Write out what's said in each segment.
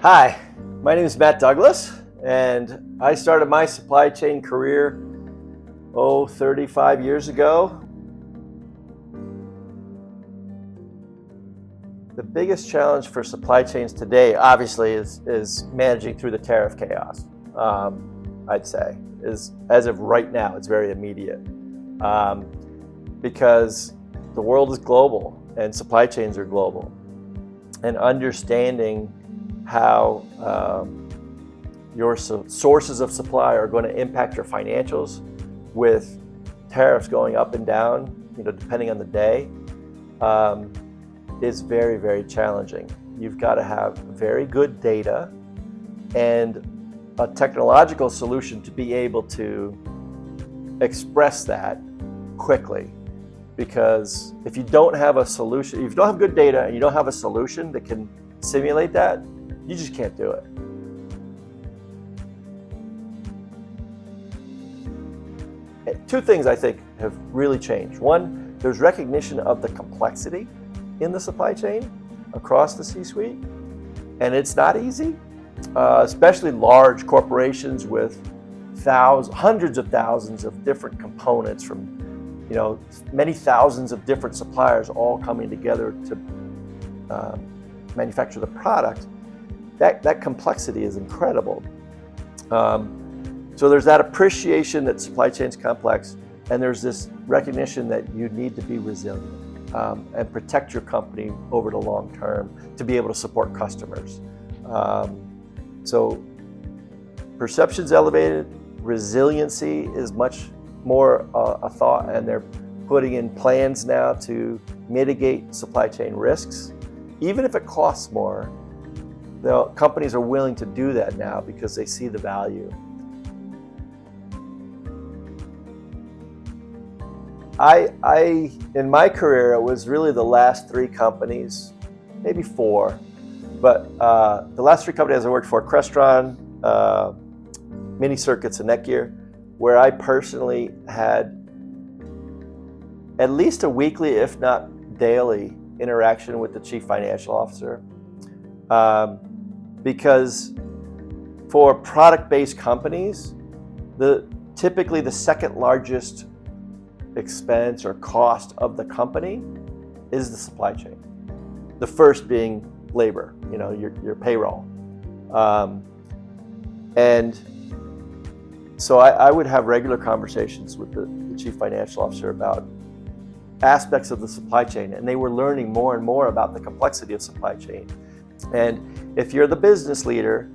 Hi, my name is Matt Douglas, and I started my supply chain career, 35 years ago. The biggest challenge for supply chains today, obviously, is managing through the tariff chaos. I'd say, as of right now, it's very immediate, because the world is global and supply chains are global, and understanding how your sources of supply are going to impact your financials with tariffs going up and down, depending on the day, is very, very challenging. You've got to have very good data and a technological solution to be able to express that quickly. Because if you don't have a solution, if you don't have good data and you don't have a solution that can simulate that, you just can't do it. Two things I think have really changed. One, there's recognition of the complexity in the supply chain across the C-suite, and it's not easy, especially large corporations with hundreds of thousands of different components from many thousands of different suppliers all coming together to manufacture the product. That complexity is incredible. So there's that appreciation that supply chain's complex, and there's this recognition that you need to be resilient and protect your company over the long term to be able to support customers. So perception's elevated, resiliency is much more a thought, and they're putting in plans now to mitigate supply chain risks. Even if it costs more, the companies are willing to do that now because they see the value. In my career, it was really the last three companies, maybe four, but the last three companies I worked for, Crestron, Mini Circuits, and Netgear, where I personally had at least a weekly, if not daily, interaction with the chief financial officer. Because for product-based companies, typically the second largest expense or cost of the company is the supply chain. The first being labor, your payroll. And so I would have regular conversations with the chief financial officer about aspects of the supply chain, and they were learning more and more about the complexity of supply chain. And if you're the business leader,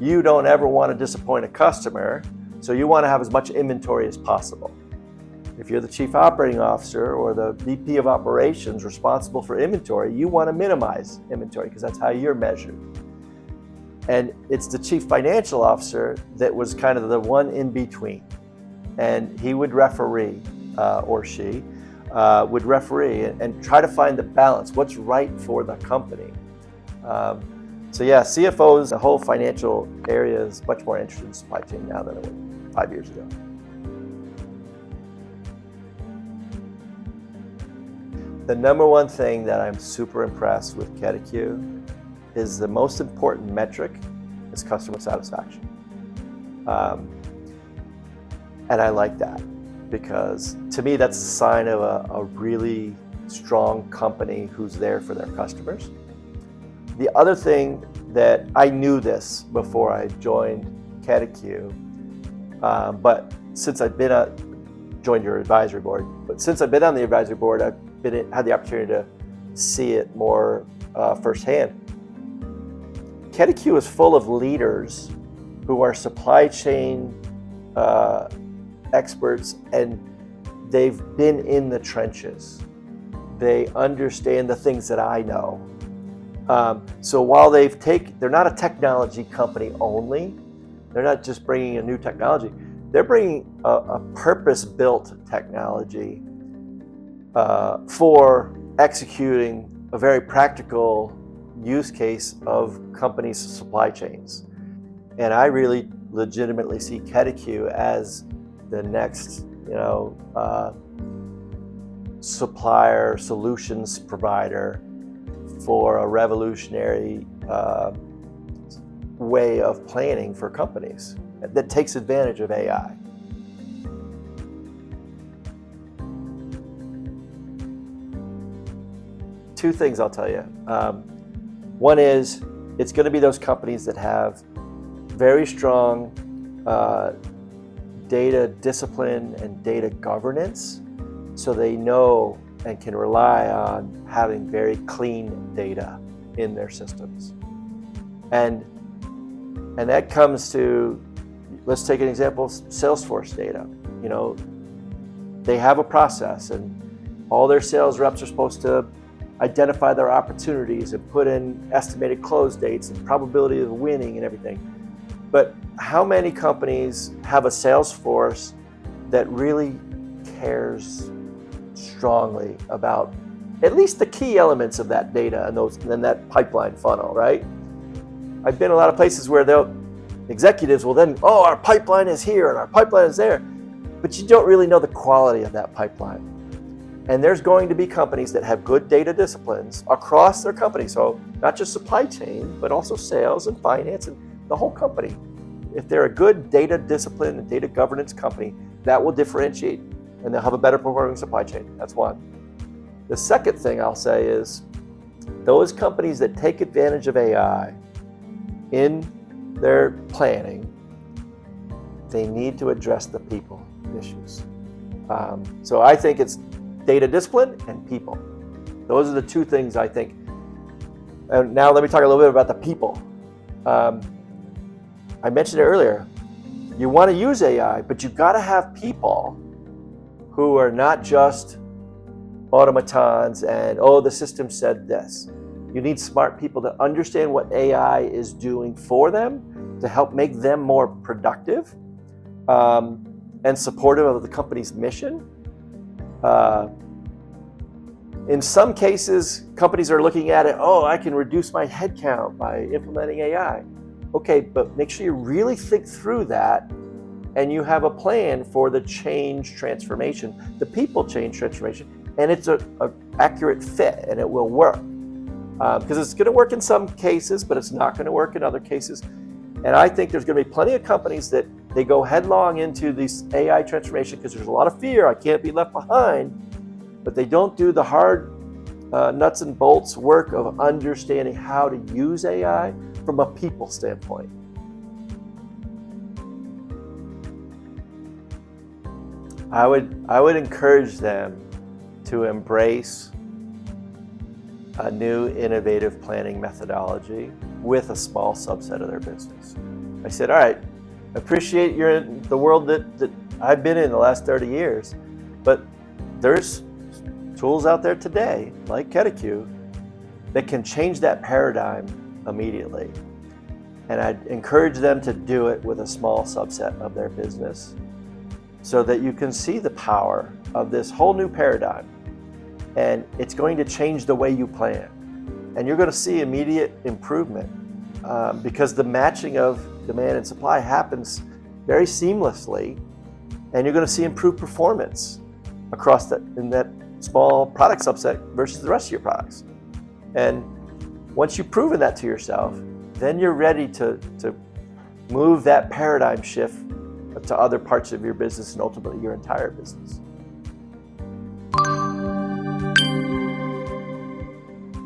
you don't ever want to disappoint a customer, so you want to have as much inventory as possible. If you're the chief operating officer or the VP of operations responsible for inventory, you want to minimize inventory because that's how you're measured. And it's the chief financial officer that was kind of the one in between. And he would referee, or she would referee and try to find the balance, what's right for the company. So yeah, CFOs, the whole financial area is much more interested in supply chain now than it was 5 years ago. The number one thing that I'm super impressed with ketteQ is the most important metric is customer satisfaction. And I like that because to me that's a sign of a really strong company who's there for their customers. The other thing that I knew this before I joined ketteQ, but since I've joined your advisory board, but since I've been on the advisory board, I've had the opportunity to see it more firsthand. ketteQ is full of leaders who are supply chain experts, and they've been in the trenches. They understand the things that I know. So while they're not a technology company only, they're not just bringing a new technology, they're bringing a purpose-built technology for executing a very practical use case of companies' supply chains. And I really legitimately see ketteQ as the next, supplier solutions provider for a revolutionary way of planning for companies that takes advantage of AI. Two things I'll tell you. One is it's going to be those companies that have very strong data discipline and data governance, so they know and can rely on having very clean data in their systems. And that comes to, let's take an example of Salesforce data. You know, they have a process, and all their sales reps are supposed to identify their opportunities and put in estimated close dates and probability of winning and everything. But how many companies have a sales force that really cares strongly about at least the key elements of that data and that pipeline funnel, right? I've been a lot of places where executives will then, our pipeline is here and our pipeline is there, but you don't really know the quality of that pipeline. And there's going to be companies that have good data disciplines across their company. So not just supply chain, but also sales and finance and the whole company. If they're a good data discipline and data governance company, that will differentiate and they'll have a better performing supply chain. That's one. The second thing I'll say is those companies that take advantage of AI in their planning, they need to address the people issues. So I think it's data discipline and people. Those are the two things I think. And now let me talk a little bit about the people. I mentioned it earlier. You want to use AI, but you've got to have people who are not just automatons and, the system said this. You need smart people that understand what AI is doing for them to help make them more productive and supportive of the company's mission. In some cases, companies are looking at it, I can reduce my headcount by implementing AI. Okay, but make sure you really think through that and you have a plan for the change transformation, the people change transformation, and it's an accurate fit and it will work. Because it's going to work in some cases, but it's not going to work in other cases. And I think there's going to be plenty of companies that they go headlong into this AI transformation because there's a lot of fear, I can't be left behind, but they don't do the hard nuts and bolts work of understanding how to use AI from a people standpoint. I would encourage them to embrace a new innovative planning methodology with a small subset of their business. I said, all right, appreciate you're in the world that I've been in the last 30 years, but there's tools out there today, like ketteQ, that can change that paradigm immediately. And I'd encourage them to do it with a small subset of their business so that you can see the power of this whole new paradigm. And it's going to change the way you plan. And you're going to see immediate improvement because the matching of demand and supply happens very seamlessly. And you're going to see improved performance across in that small product subset versus the rest of your products. And once you've proven that to yourself, then you're ready to move that paradigm shift to other parts of your business and ultimately your entire business.